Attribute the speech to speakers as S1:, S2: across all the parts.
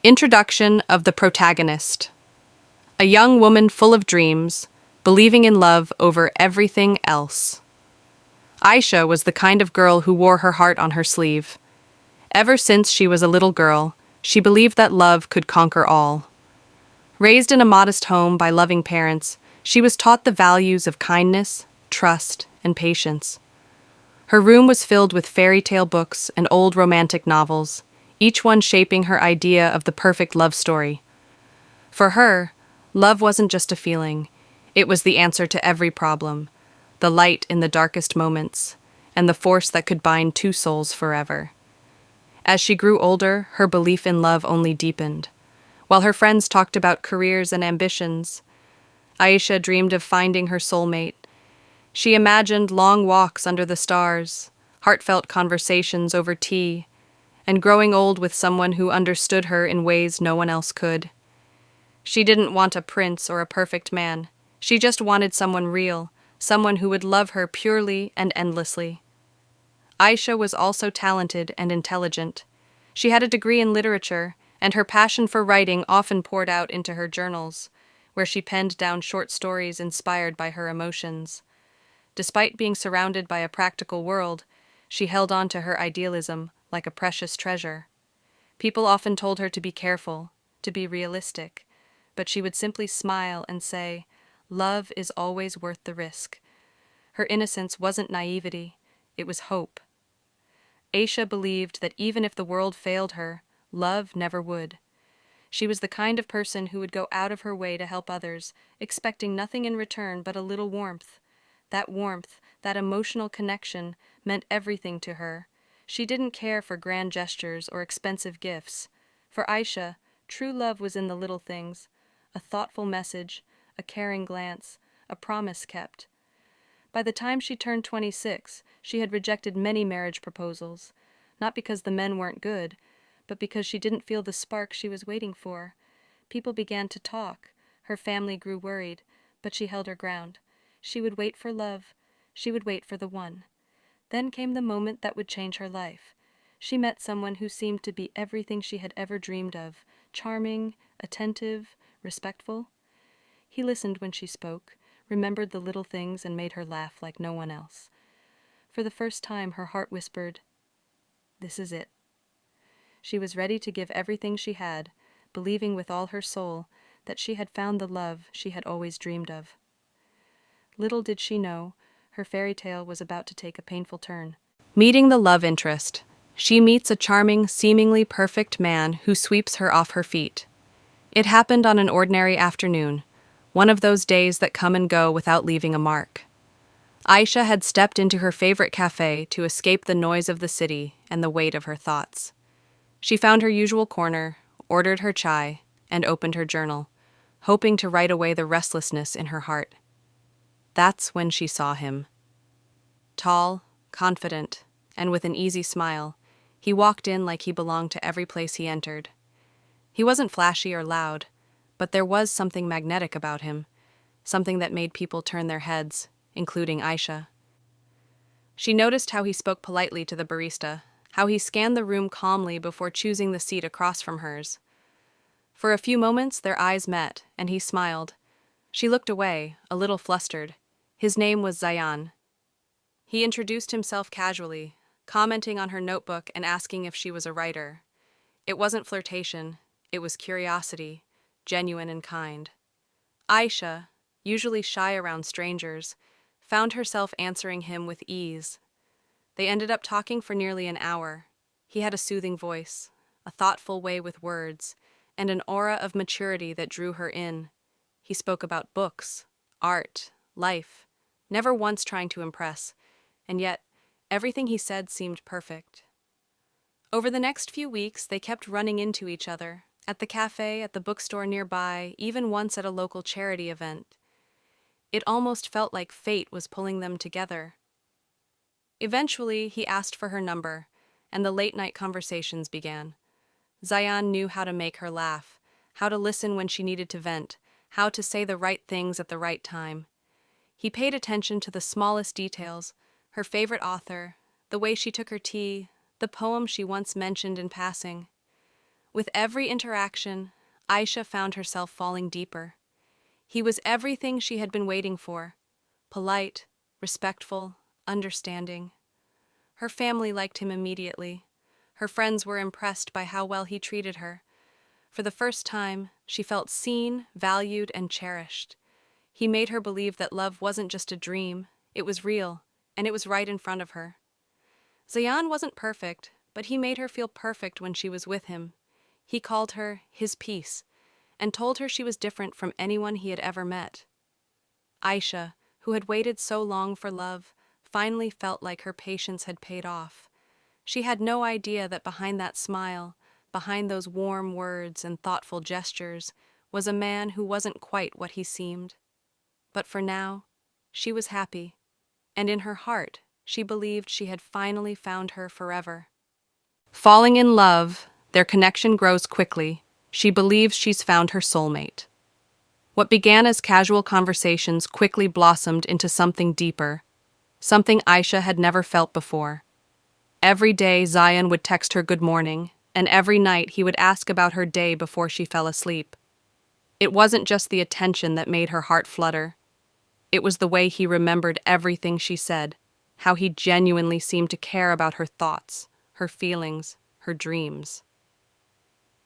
S1: Introduction of the protagonist. A young woman full of dreams, believing in love over everything else. Aisha was the kind of girl who wore her heart on her sleeve. Ever since she was a little girl, she believed that love could conquer all. Raised in a modest home by loving parents, she was taught the values of kindness, trust, and patience. Her room was filled with fairy tale books and old romantic novels, each one shaping her idea of the perfect love story. For her, love wasn't just a feeling, it was the answer to every problem, the light in the darkest moments, and the force that could bind two souls forever. As she grew older, her belief in love only deepened. While her friends talked about careers and ambitions, Aisha dreamed of finding her soulmate. She imagined long walks under the stars, heartfelt conversations over tea, and growing old with someone who understood her in ways no one else could. She didn't want a prince or a perfect man. She just wanted someone real, someone who would love her purely and endlessly. Aisha was also talented and intelligent. She had a degree in literature, and her passion for writing often poured out into her journals, where she penned down short stories inspired by her emotions. Despite being surrounded by a practical world, she held on to her idealism like a precious treasure. People often told her to be careful, to be realistic, but she would simply smile and say, "Love is always worth the risk." Her innocence wasn't naivety, it was hope. Aisha believed that even if the world failed her, love never would. She was the kind of person who would go out of her way to help others, expecting nothing in return but a little warmth. That warmth, that emotional connection, meant everything to her. She didn't care for grand gestures or expensive gifts. For Aisha, true love was in the little things: a thoughtful message, a caring glance, a promise kept. By the time she turned 26, she had rejected many marriage proposals, not because the men weren't good, but because she didn't feel the spark she was waiting for. People began to talk. Her family grew worried, but she held her ground. She would wait for love. She would wait for the one. Then came the moment that would change her life. She met someone who seemed to be everything she had ever dreamed of: charming, attentive, respectful. He listened when she spoke, remembered the little things, and made her laugh like no one else. For the first time, her heart whispered, "This is it." She was ready to give everything she had, believing with all her soul that she had found the love she had always dreamed of. Little did she know, her fairy tale was about to take a painful turn. Meeting the love interest, she meets a charming, seemingly perfect man who sweeps her off her feet. It happened on an ordinary afternoon, one of those days that come and go without leaving a mark. Aisha had stepped into her favorite cafe to escape the noise of the city and the weight of her thoughts. She found her usual corner, ordered her chai, and opened her journal, hoping to write away the restlessness in her heart. That's when she saw him. Tall, confident, and with an easy smile, he walked in like he belonged to every place he entered. He wasn't flashy or loud, but there was something magnetic about him, something that made people turn their heads, including Aisha. She noticed how he spoke politely to the barista, how he scanned the room calmly before choosing the seat across from hers. For a few moments their eyes met, and he smiled. She looked away, a little flustered. His name was Zayan. He introduced himself casually, commenting on her notebook and asking if she was a writer. It wasn't flirtation, it was curiosity, genuine and kind. Aisha, usually shy around strangers, found herself answering him with ease. They ended up talking for nearly an hour. He had a soothing voice, a thoughtful way with words, and an aura of maturity that drew her in. He spoke about books, art, life, never once trying to impress, and yet everything he said seemed perfect. Over the next few weeks, they kept running into each other, at the cafe, at the bookstore nearby, even once at a local charity event. It almost felt like fate was pulling them together. Eventually, he asked for her number, and the late-night conversations began. Zayan knew how to make her laugh, how to listen when she needed to vent, how to say the right things at the right time. He paid attention to the smallest details: her favorite author, the way she took her tea, the poem she once mentioned in passing. With every interaction, Aisha found herself falling deeper. He was everything she had been waiting for: polite, respectful, understanding. Her family liked him immediately. Her friends were impressed by how well he treated her. For the first time, she felt seen, valued, and cherished. He made her believe that love wasn't just a dream, it was real, and it was right in front of her. Zayan wasn't perfect, but he made her feel perfect when she was with him. He called her his peace, and told her she was different from anyone he had ever met. Aisha, who had waited so long for love, finally felt like her patience had paid off. She had no idea that behind that smile, behind those warm words and thoughtful gestures, was a man who wasn't quite what he seemed. But for now, she was happy, and in her heart, she believed she had finally found her forever. Falling in love, their connection grows quickly. She believes she's found her soulmate. What began as casual conversations quickly blossomed into something deeper, something Aisha had never felt before. Every day, Zayan would text her good morning, and every night he would ask about her day before she fell asleep. It wasn't just the attention that made her heart flutter. It was the way he remembered everything she said, how he genuinely seemed to care about her thoughts, her feelings, her dreams.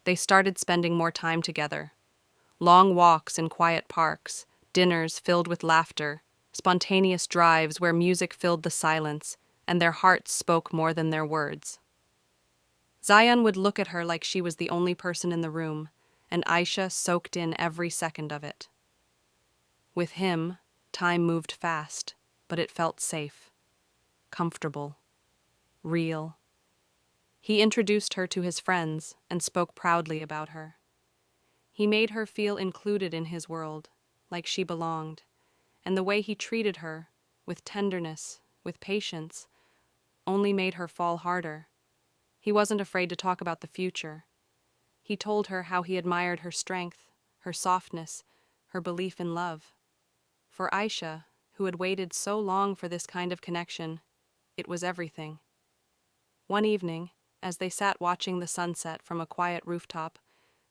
S1: They started spending more time together. Long walks in quiet parks, dinners filled with laughter, spontaneous drives where music filled the silence, and their hearts spoke more than their words. Zayan would look at her like she was the only person in the room, and Aisha soaked in every second of it. With him, time moved fast, but it felt safe, comfortable, real. He introduced her to his friends and spoke proudly about her. He made her feel included in his world, like she belonged, and the way he treated her, with tenderness, with patience, only made her fall harder. He wasn't afraid to talk about the future. He told her how he admired her strength, her softness, her belief in love. For Aisha, who had waited so long for this kind of connection, it was everything. One evening, as they sat watching the sunset from a quiet rooftop,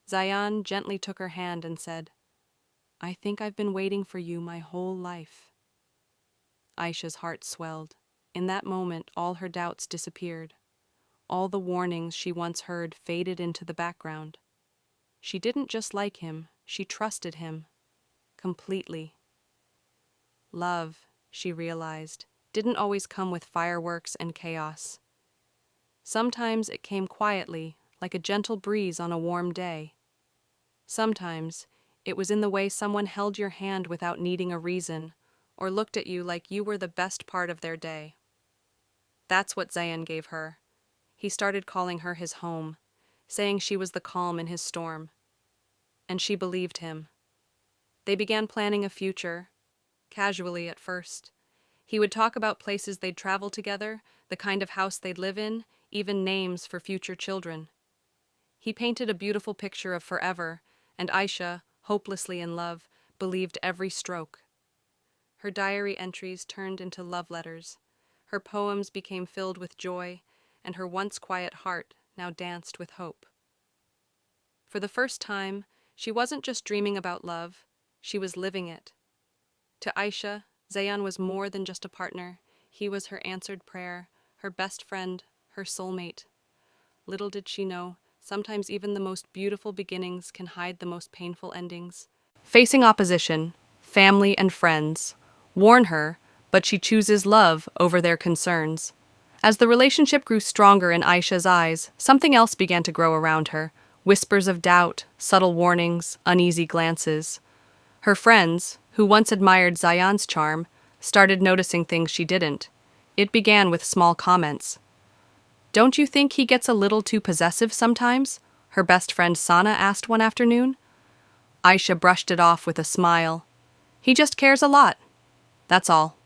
S1: Zayan gently took her hand and said, "I think I've been waiting for you my whole life." Aisha's heart swelled. In that moment, all her doubts disappeared. All the warnings she once heard faded into the background. She didn't just like him, she trusted him. Completely. Love, she realized, didn't always come with fireworks and chaos. Sometimes it came quietly, like a gentle breeze on a warm day. Sometimes it was in the way someone held your hand without needing a reason, or looked at you like you were the best part of their day. That's what Zayan gave her. He started calling her his home, saying she was the calm in his storm. And she believed him. They began planning a future, casually at first. He would talk about places they'd travel together, the kind of house they'd live in, even names for future children. He painted a beautiful picture of forever, and Aisha, hopelessly in love, believed every stroke. Her diary entries turned into love letters. Her poems became filled with joy, and her once quiet heart now danced with hope. For the first time, she wasn't just dreaming about love, she was living it. To Aisha, Zayan was more than just a partner. He was her answered prayer, her best friend, her soulmate. Little did she know, sometimes even the most beautiful beginnings can hide the most painful endings. Facing opposition, family and friends warn her, but she chooses love over their concerns. As the relationship grew stronger in Aisha's eyes, something else began to grow around her. Whispers of doubt, subtle warnings, uneasy glances. Her friends, who once admired Zayan's charm, started noticing things she didn't. It began with small comments. "Don't you think he gets a little too possessive sometimes?" her best friend Sana asked one afternoon. Aisha brushed it off with a smile. "He just cares a lot. That's all."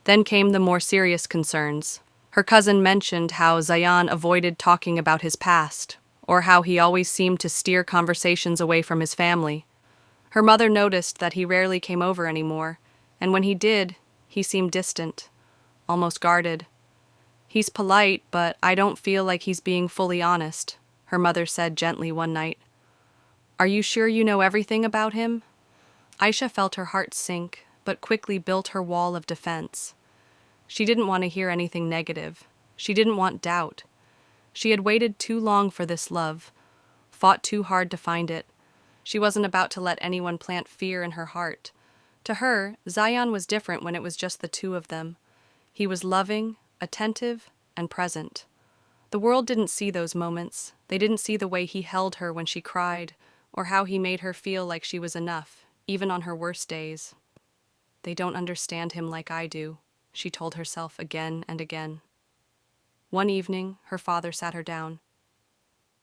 S1: Then came the more serious concerns. Her cousin mentioned how Zayan avoided talking about his past, or how he always seemed to steer conversations away from his family. Her mother noticed that he rarely came over anymore, and when he did, he seemed distant, almost guarded. "He's polite, but I don't feel like he's being fully honest," her mother said gently one night. Are you sure you know everything about him? Aisha felt her heart sink, but quickly built her wall of defense. She didn't want to hear anything negative. She didn't want doubt. She had waited too long for this love, fought too hard to find it. She wasn't about to let anyone plant fear in her heart. To her, Zion was different when it was just the two of them. He was loving, attentive, and present. The world didn't see those moments. They didn't see the way he held her when she cried, or how he made her feel like she was enough, even on her worst days. They don't understand him like I do, she told herself again and again. One evening, her father sat her down.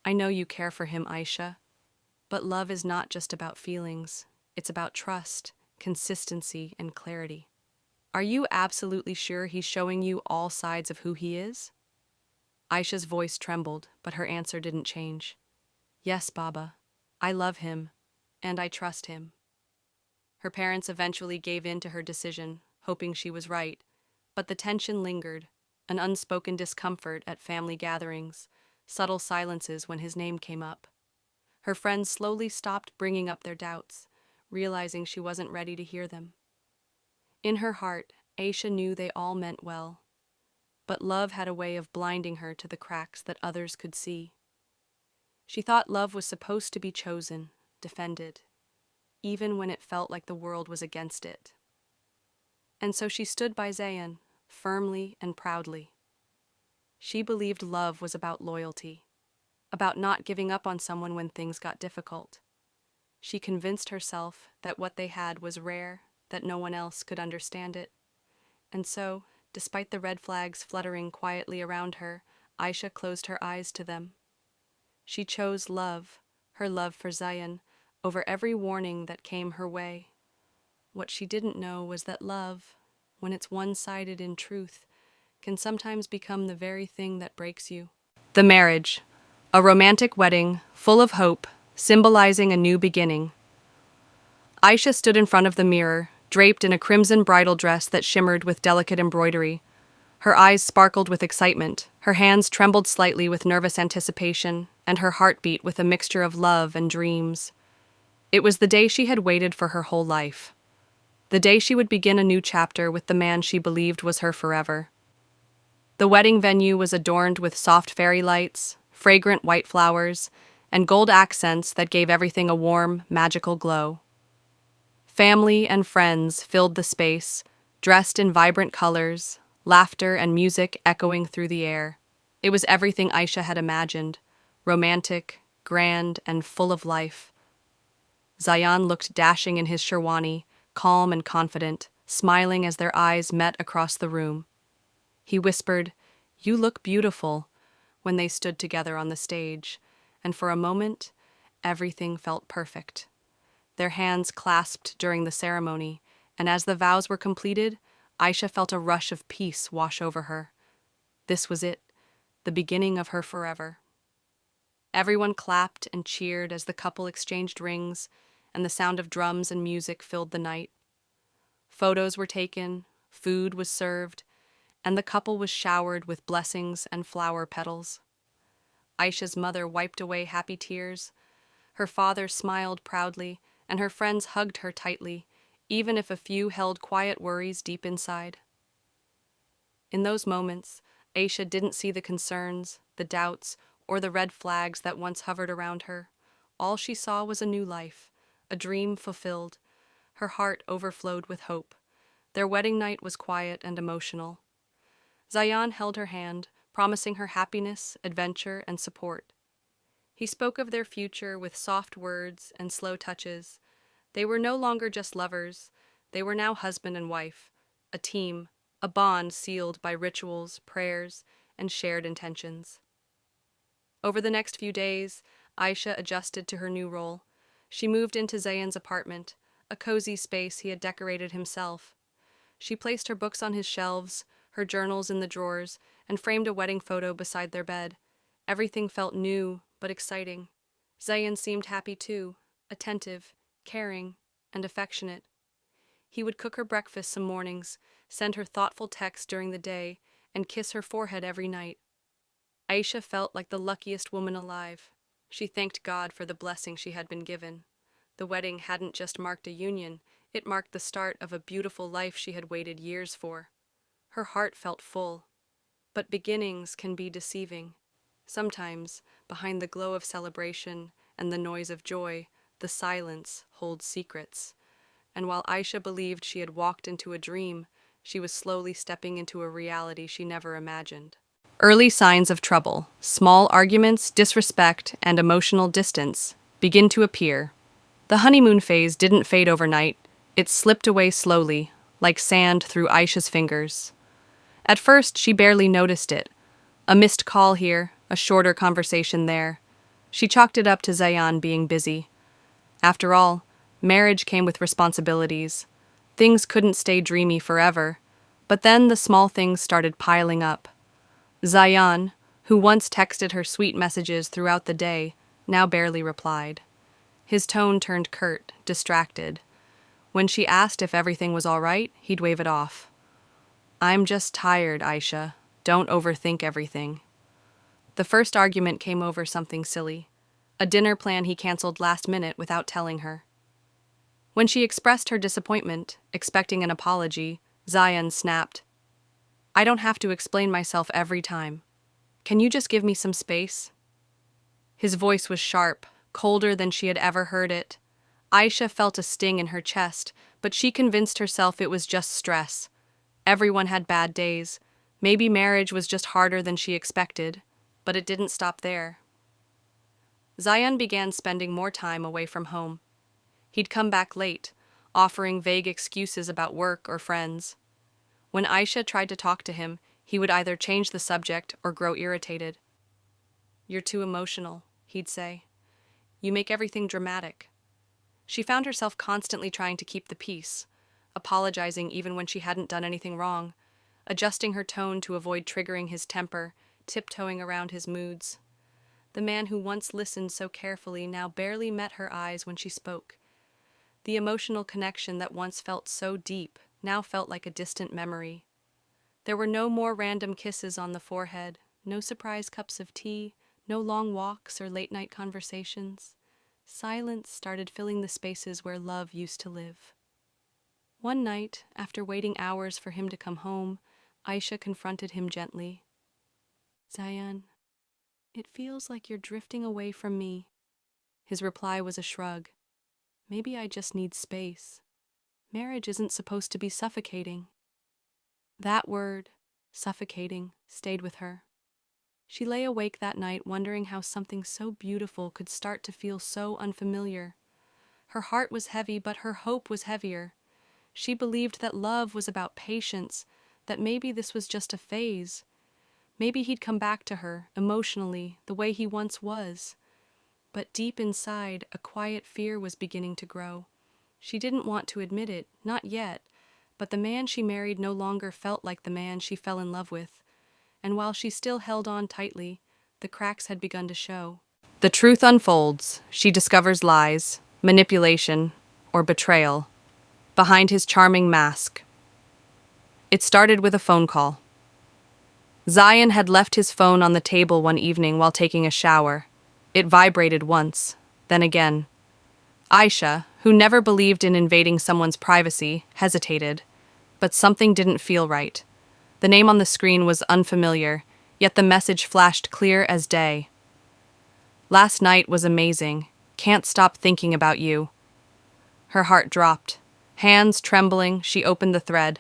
S1: I know you care for him, Aisha, but love is not just about feelings. It's about trust, consistency, and clarity. Are you absolutely sure he's showing you all sides of who he is? Aisha's voice trembled, but her answer didn't change. Yes, Baba. I love him, and I trust him. Her parents eventually gave in to her decision, hoping she was right, but the tension lingered, an unspoken discomfort at family gatherings, subtle silences when his name came up. Her friends slowly stopped bringing up their doubts, realizing she wasn't ready to hear them. In her heart, Aisha knew they all meant well, but love had a way of blinding her to the cracks that others could see. She thought love was supposed to be chosen, defended, even when it felt like the world was against it. And so she stood by Zayn, firmly and proudly. She believed love was about loyalty, about not giving up on someone when things got difficult. She convinced herself that what they had was rare, that no one else could understand it. And so, despite the red flags fluttering quietly around her, Aisha closed her eyes to them. She chose love, her love for Zayn, over every warning that came her way. What she didn't know was that love, when it's one-sided in truth, can sometimes become the very thing that breaks you. The marriage, a romantic wedding, full of hope, symbolizing a new beginning. Aisha stood in front of the mirror, draped in a crimson bridal dress that shimmered with delicate embroidery. Her eyes sparkled with excitement, her hands trembled slightly with nervous anticipation, and her heart beat with a mixture of love and dreams. It was the day she had waited for her whole life. The day she would begin a new chapter with the man she believed was her forever. The wedding venue was adorned with soft fairy lights, fragrant white flowers, and gold accents that gave everything a warm, magical glow. Family and friends filled the space, dressed in vibrant colors, laughter and music echoing through the air. It was everything Aisha had imagined, romantic, grand, and full of life. Zayan looked dashing in his sherwani, calm and confident, smiling as their eyes met across the room. He whispered, "You look beautiful," when they stood together on the stage, and for a moment, everything felt perfect. Their hands clasped during the ceremony, and as the vows were completed, Aisha felt a rush of peace wash over her. This was it, the beginning of her forever. Everyone clapped and cheered as the couple exchanged rings, and the sound of drums and music filled the night. Photos were taken, food was served, and the couple was showered with blessings and flower petals. Aisha's mother wiped away happy tears. Her father smiled proudly, and her friends hugged her tightly, even if a few held quiet worries deep inside. In those moments, Aisha didn't see the concerns, the doubts, or the red flags that once hovered around her. All she saw was a new life, a dream fulfilled. Her heart overflowed with hope. Their wedding night was quiet and emotional. Zayan held her hand, promising her happiness, adventure, and support. He spoke of their future with soft words and slow touches. They were no longer just lovers. They were now husband and wife, a team, a bond sealed by rituals, prayers, and shared intentions. Over the next few days, Aisha adjusted to her new role. She moved into Zayn's apartment, a cozy space he had decorated himself. She placed her books on his shelves, her journals in the drawers, and framed a wedding photo beside their bed. Everything felt new, but exciting. Zayn seemed happy too, attentive, caring, and affectionate. He would cook her breakfast some mornings, send her thoughtful texts during the day, and kiss her forehead every night. Aisha felt like the luckiest woman alive. She thanked God for the blessing she had been given. The wedding hadn't just marked a union, it marked the start of a beautiful life she had waited years for. Her heart felt full. But beginnings can be deceiving. Sometimes, behind the glow of celebration and the noise of joy, the silence holds secrets. And while Aisha believed she had walked into a dream, she was slowly stepping into a reality she never imagined. Early signs of trouble, small arguments, disrespect, and emotional distance begin to appear. The honeymoon phase didn't fade overnight, it slipped away slowly, like sand through Aisha's fingers. At first, she barely noticed it. A missed call here, a shorter conversation there. She chalked it up to Zayan being busy. After all, marriage came with responsibilities. Things couldn't stay dreamy forever. But then the small things started piling up. Zayan, who once texted her sweet messages throughout the day, now barely replied. His tone turned curt, distracted. When she asked if everything was all right, he'd wave it off. "I'm just tired, Aisha. Don't overthink everything." The first argument came over something silly, a dinner plan he canceled last minute without telling her. When she expressed her disappointment, expecting an apology, Zayan snapped, "I don't have to explain myself every time. Can you just give me some space?" His voice was sharp, colder than she had ever heard it. Aisha felt a sting in her chest, but she convinced herself it was just stress. Everyone had bad days. Maybe marriage was just harder than she expected, but it didn't stop there. Zayan began spending more time away from home. He'd come back late, offering vague excuses about work or friends. When Aisha tried to talk to him, he would either change the subject or grow irritated. "You're too emotional," he'd say. "You make everything dramatic." She found herself constantly trying to keep the peace, apologizing even when she hadn't done anything wrong, adjusting her tone to avoid triggering his temper, tiptoeing around his moods. The man who once listened so carefully now barely met her eyes when she spoke. The emotional connection that once felt so deep now felt like a distant memory. There were no more random kisses on the forehead, no surprise cups of tea, no long walks or late-night conversations. Silence started filling the spaces where love used to live. One night, after waiting hours for him to come home, Aisha confronted him gently. "Zayan, it feels like you're drifting away from me." His reply was a shrug. "Maybe I just need space. Marriage isn't supposed to be suffocating." That word, suffocating, stayed with her. She lay awake that night wondering how something so beautiful could start to feel so unfamiliar. Her heart was heavy, but her hope was heavier. She believed that love was about patience, that maybe this was just a phase. Maybe he'd come back to her, emotionally, the way he once was. But deep inside, a quiet fear was beginning to grow. She didn't want to admit it, not yet, but the man she married no longer felt like the man she fell in love with. And while she still held on tightly, the cracks had begun to show. The truth unfolds. She discovers lies, manipulation, or betrayal behind his charming mask. It started with a phone call. Zayan had left his phone on the table one evening while taking a shower. It vibrated once, then again. Aisha, who never believed in invading someone's privacy, hesitated, but something didn't feel right. The name on the screen was unfamiliar, yet the message flashed clear as day. "Last night was amazing. Can't stop thinking about you." Her heart dropped. Hands trembling, she opened the thread.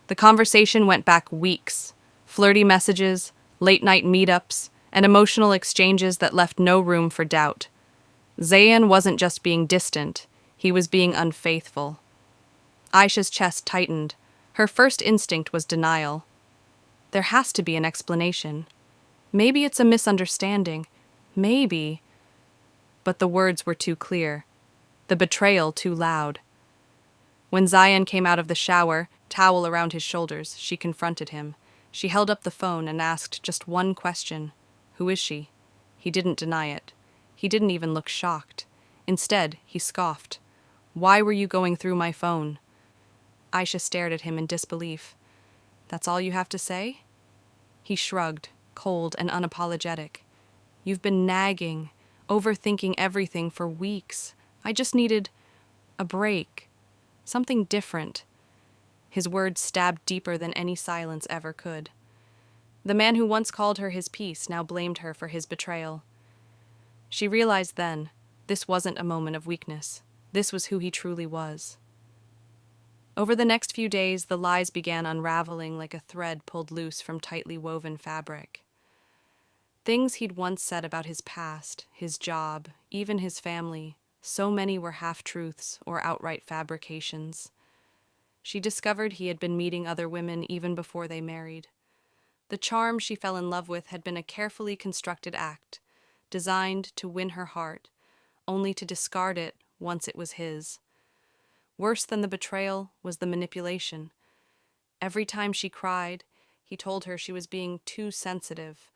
S1: The conversation went back weeks. Flirty messages, late-night meetups, and emotional exchanges that left no room for doubt. Zayan wasn't just being distant, he was being unfaithful. Aisha's chest tightened. Her first instinct was denial. There has to be an explanation. Maybe it's a misunderstanding. Maybe. But the words were too clear. The betrayal too loud. When Zayan came out of the shower, towel around his shoulders, she confronted him. She held up the phone and asked just one question. "Who is she?" He didn't deny it. He didn't even look shocked. Instead, he scoffed. "Why were you going through my phone?" Aisha stared at him in disbelief. "That's all you have to say?" He shrugged, cold and unapologetic. "You've been nagging, overthinking everything for weeks. I just needed a break, something different. His words stabbed deeper than any silence ever could. The man who once called her his peace now blamed her for his betrayal. She realized then, this wasn't a moment of weakness. This was who he truly was. Over the next few days, the lies began unraveling like a thread pulled loose from tightly woven fabric. Things he'd once said about his past, his job, even his family, so many were half-truths or outright fabrications. She discovered he had been meeting other women even before they married. The charm she fell in love with had been a carefully constructed act, designed to win her heart, only to discard it once it was his. Worse than the betrayal was the manipulation. Every time she cried, he told her she was being too sensitive.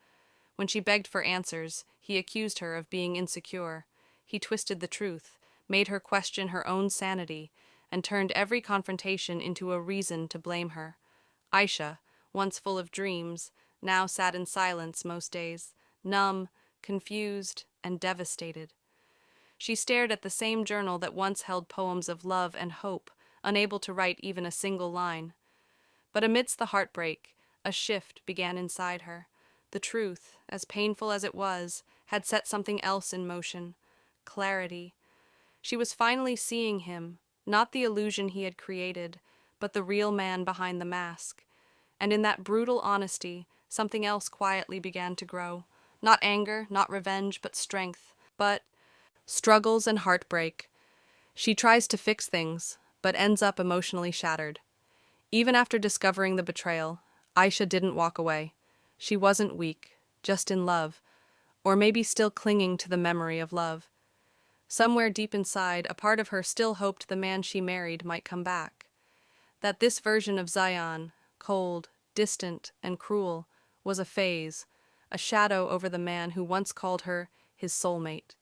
S1: When she begged for answers, he accused her of being insecure. He twisted the truth, made her question her own sanity, and turned every confrontation into a reason to blame her. Aisha, once full of dreams, now sat in silence most days, numb, confused, and devastated. She stared at the same journal that once held poems of love and hope, unable to write even a single line. But amidst the heartbreak, a shift began inside her. The truth, as painful as it was, had set something else in motion. Clarity. She was finally seeing him, not the illusion he had created, but the real man behind the mask. And in that brutal honesty, something else quietly began to grow. Not anger, not revenge, but strength. But struggles and heartbreak. She tries to fix things, but ends up emotionally shattered. Even after discovering the betrayal, Aisha didn't walk away. She wasn't weak, just in love, or maybe still clinging to the memory of love. Somewhere deep inside, a part of her still hoped the man she married might come back. That this version of Zion, cold, distant, and cruel, was a phase, a shadow over the man who once called her his soulmate.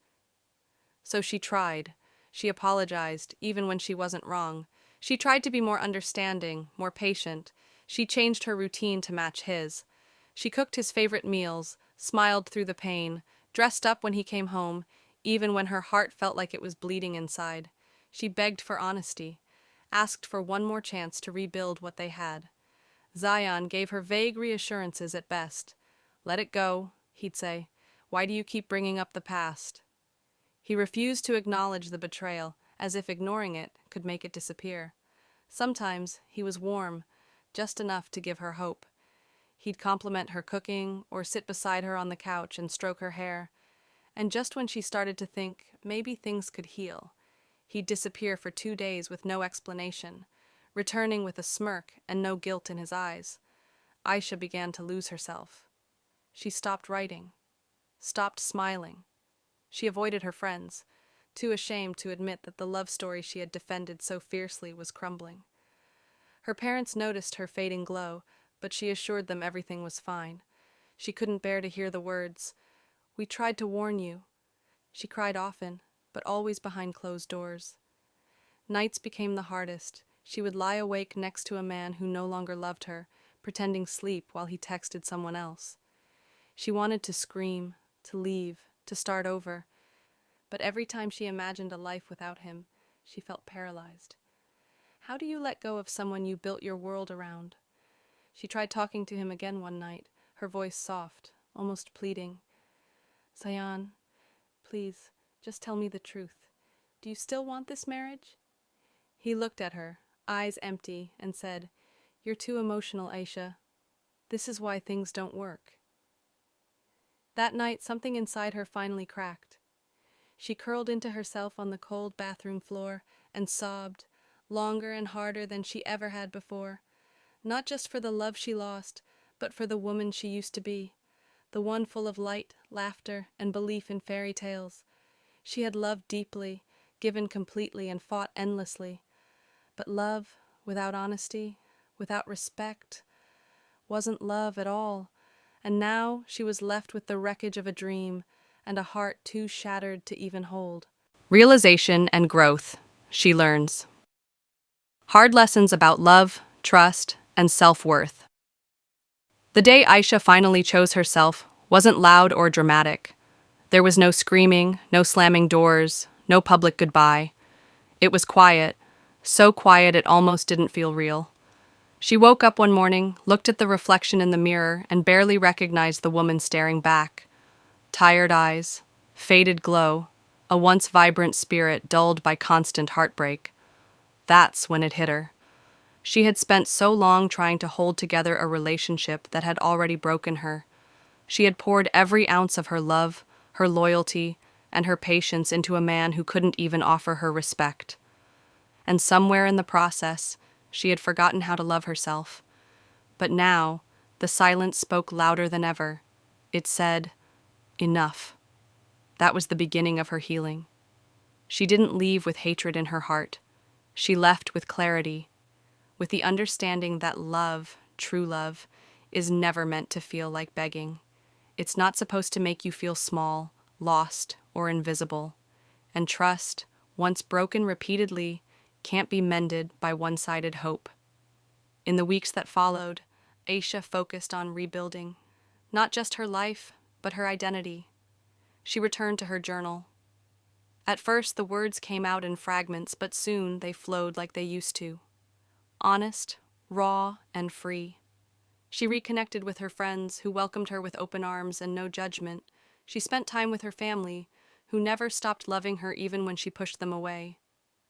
S1: So she tried. She apologized, even when she wasn't wrong. She tried to be more understanding, more patient. She changed her routine to match his. She cooked his favorite meals, smiled through the pain, dressed up when he came home, even when her heart felt like it was bleeding inside. She begged for honesty, asked for one more chance to rebuild what they had. Zion gave her vague reassurances at best. "Let it go," he'd say. "Why do you keep bringing up the past?" He refused to acknowledge the betrayal, as if ignoring it could make it disappear. Sometimes he was warm, just enough to give her hope. He'd compliment her cooking, or sit beside her on the couch and stroke her hair. And just when she started to think maybe things could heal, he'd disappear for 2 days with no explanation, returning with a smirk and no guilt in his eyes. Aisha began to lose herself. She stopped writing, stopped smiling. She avoided her friends, too ashamed to admit that the love story she had defended so fiercely was crumbling. Her parents noticed her fading glow, but she assured them everything was fine. She couldn't bear to hear the words, "We tried to warn you." She cried often, but always behind closed doors. Nights became the hardest. She would lie awake next to a man who no longer loved her, pretending sleep while he texted someone else. She wanted to scream, to leave, to start over. But every time she imagined a life without him, she felt paralyzed. How do you let go of someone you built your world around? She tried talking to him again one night, her voice soft, almost pleading. "Zion, please, just tell me the truth. Do you still want this marriage?" He looked at her, eyes empty, and said, "You're too emotional, Aisha. This is why things don't work." That night, something inside her finally cracked. She curled into herself on the cold bathroom floor and sobbed, longer and harder than she ever had before, not just for the love she lost, but for the woman she used to be, the one full of light, laughter, and belief in fairy tales. She had loved deeply, given completely, and fought endlessly. But love, without honesty, without respect, wasn't love at all. And now she was left with the wreckage of a dream and a heart too shattered to even hold. Realization and growth, she learns. Hard lessons about love, trust, and self-worth. The day Aisha finally chose herself wasn't loud or dramatic. There was no screaming, no slamming doors, no public goodbye. It was quiet, so quiet it almost didn't feel real. She woke up one morning, looked at the reflection in the mirror, and barely recognized the woman staring back. Tired eyes, faded glow, a once vibrant spirit dulled by constant heartbreak. That's when it hit her. She had spent so long trying to hold together a relationship that had already broken her. She had poured every ounce of her love, her loyalty, and her patience into a man who couldn't even offer her respect. And somewhere in the process, she had forgotten how to love herself. But now, the silence spoke louder than ever. It said, "Enough." That was the beginning of her healing. She didn't leave with hatred in her heart. She left with clarity, with the understanding that love, true love, is never meant to feel like begging. It's not supposed to make you feel small, lost, or invisible. And trust, once broken repeatedly, can't be mended by one-sided hope. In the weeks that followed, Aisha focused on rebuilding, not just her life, but her identity. She returned to her journal. At first, the words came out in fragments, but soon they flowed like they used to. Honest, raw, and free. She reconnected with her friends, who welcomed her with open arms and no judgment. She spent time with her family, who never stopped loving her even when she pushed them away.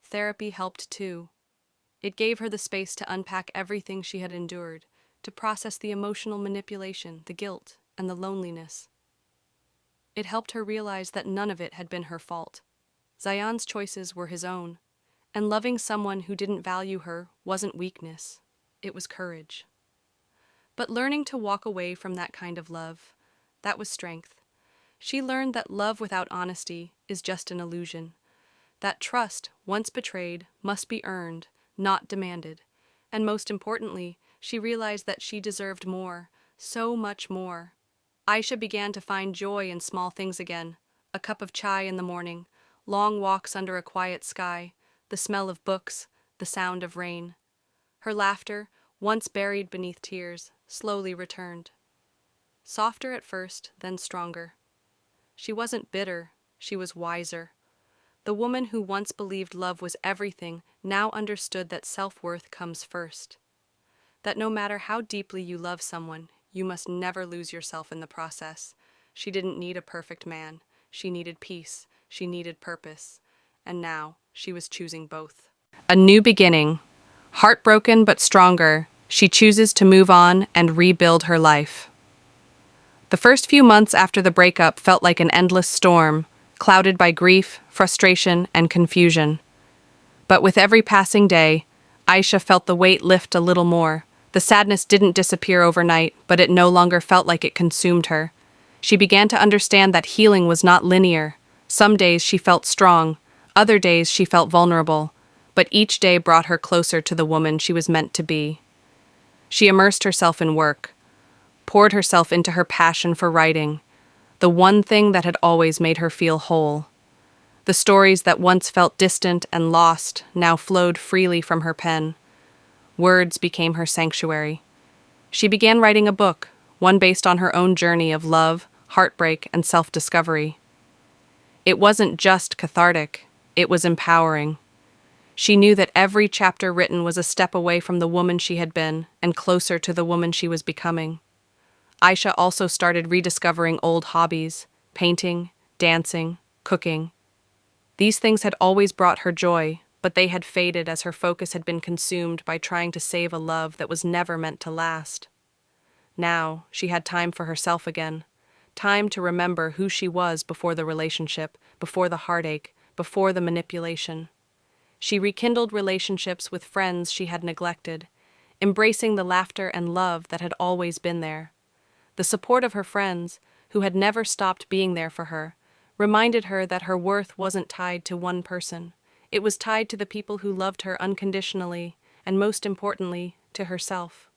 S1: Therapy helped too. It gave her the space to unpack everything she had endured, to process the emotional manipulation, the guilt, and the loneliness. It helped her realize that none of it had been her fault. Zayan's choices were his own, and loving someone who didn't value her wasn't weakness, it was courage. But learning to walk away from that kind of love, that was strength. She learned that love without honesty is just an illusion, that trust, once betrayed, must be earned, not demanded. And most importantly, she realized that she deserved more, so much more. Aisha began to find joy in small things again, a cup of chai in the morning, long walks under a quiet sky, the smell of books, the sound of rain. Her laughter, once buried beneath tears, slowly returned. Softer at first, then stronger. She wasn't bitter, she was wiser. The woman who once believed love was everything now understood that self-worth comes first. That no matter how deeply you love someone, you must never lose yourself in the process. She didn't need a perfect man. She needed peace. She needed purpose. And now, she was choosing both. A new beginning. Heartbroken but stronger, she chooses to move on and rebuild her life. The first few months after the breakup felt like an endless storm, clouded by grief, frustration, and confusion. But with every passing day, Aisha felt the weight lift a little more. The sadness didn't disappear overnight, but it no longer felt like it consumed her. She began to understand that healing was not linear. Some days she felt strong, other days she felt vulnerable, but each day brought her closer to the woman she was meant to be. She immersed herself in work, poured herself into her passion for writing, the one thing that had always made her feel whole. The stories that once felt distant and lost now flowed freely from her pen. Words became her sanctuary. She began writing a book, one based on her own journey of love, heartbreak, and self-discovery. It wasn't just cathartic, it was empowering. She knew that every chapter written was a step away from the woman she had been and closer to the woman she was becoming. Aisha also started rediscovering old hobbies, painting, dancing, cooking. These things had always brought her joy, but they had faded as her focus had been consumed by trying to save a love that was never meant to last. Now, she had time for herself again, time to remember who she was before the relationship, before the heartache, before the manipulation. She rekindled relationships with friends she had neglected, embracing the laughter and love that had always been there. The support of her friends, who had never stopped being there for her, reminded her that her worth wasn't tied to one person. It was tied to the people who loved her unconditionally, and most importantly, to herself.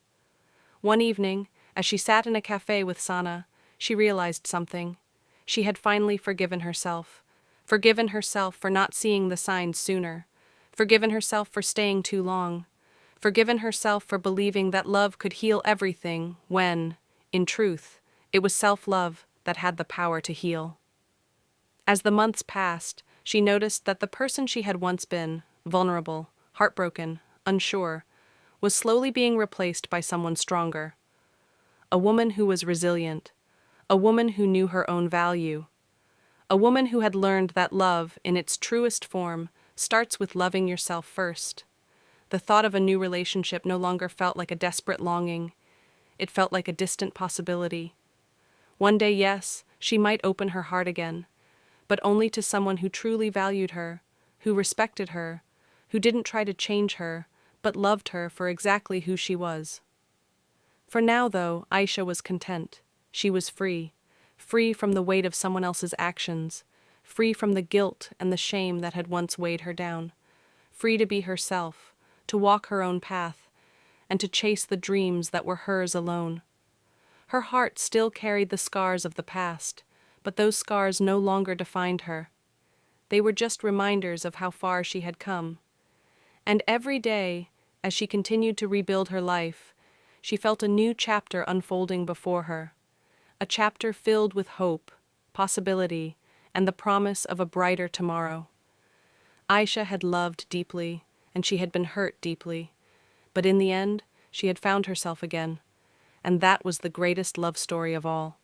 S1: One evening, as she sat in a cafe with Sana, she realized something. She had finally forgiven herself for not seeing the signs sooner, forgiven herself for staying too long, forgiven herself for believing that love could heal everything when, in truth, it was self-love that had the power to heal. As the months passed, she noticed that the person she had once been, vulnerable, heartbroken, unsure, was slowly being replaced by someone stronger. A woman who was resilient, a woman who knew her own value, a woman who had learned that love, in its truest form, starts with loving yourself first. The thought of a new relationship no longer felt like a desperate longing. It felt like a distant possibility. One day, yes, she might open her heart again, but only to someone who truly valued her, who respected her, who didn't try to change her, but loved her for exactly who she was. For now, though, Aisha was content. She was free, free from the weight of someone else's actions, free from the guilt and the shame that had once weighed her down, free to be herself, to walk her own path, and to chase the dreams that were hers alone. Her heart still carried the scars of the past, but those scars no longer defined her. They were just reminders of how far she had come. And every day, as she continued to rebuild her life, she felt a new chapter unfolding before her, a chapter filled with hope, possibility, and the promise of a brighter tomorrow. Aisha had loved deeply, and she had been hurt deeply, but in the end, she had found herself again, and that was the greatest love story of all.